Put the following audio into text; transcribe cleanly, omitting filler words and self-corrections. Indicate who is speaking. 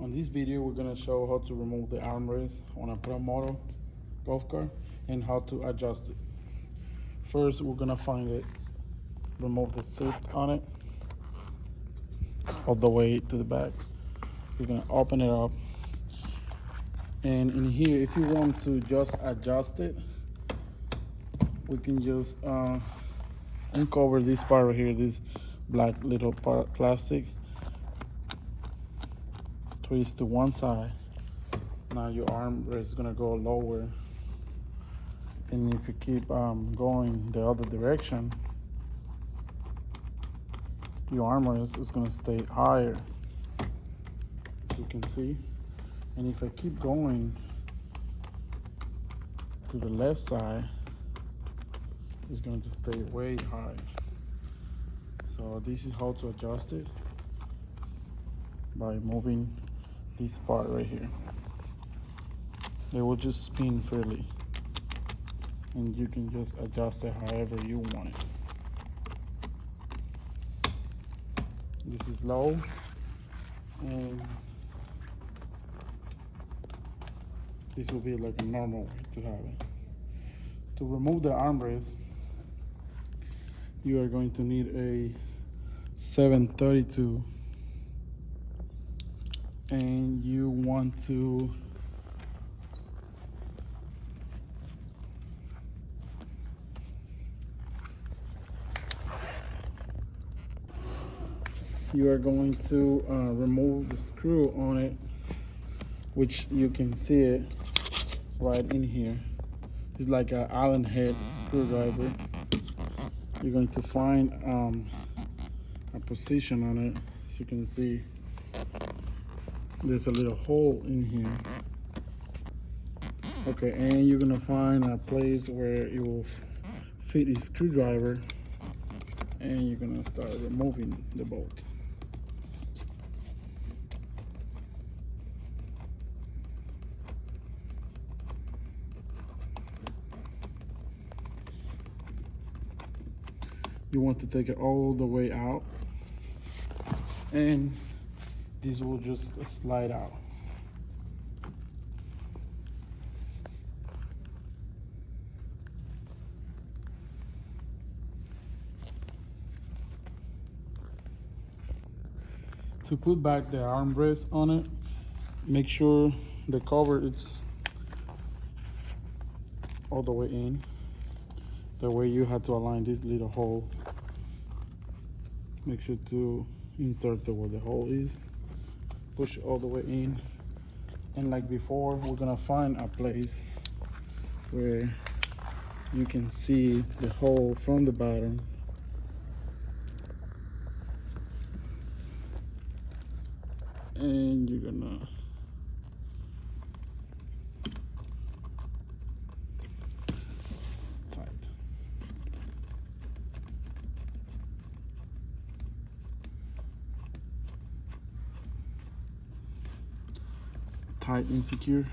Speaker 1: On this video, we're gonna show how to remove the armrest on a Pro Model golf cart and how to adjust it. First, we're gonna find it, remove the seat on it, all the way to the back. You're gonna open it up. And in here, if you want to just adjust it, we can just uncover this part right here, this black little part plastic. Twist to one side. Now your armrest is gonna go lower, and if you keep going the other direction, your armrest is gonna stay higher, as you can see. And if I keep going to the left side, it's going to stay way high. So this is how to adjust it, by moving this part right here. It will just spin freely, and you can just adjust it however you want it. This is low, and this will be like a normal way to have it. To remove the armrest, you are going to need a 732, and you want to remove the screw on it, which you can see it right in here. It's like an Allen head screwdriver. You're going to find a position on it. As you can see, there's a little hole in here. Okay, and you're gonna find a place where it will fit a screwdriver, and you're gonna start removing the bolt. You want to take it all the way out, and this will just slide out. To put back the armrest on it, make sure the cover is all the way in. That way you have to align this little hole. Make sure to insert where the hole is. Push all the way in. And like before, we're gonna find a place where you can see the hole from the bottom. And you're gonna tight and secure.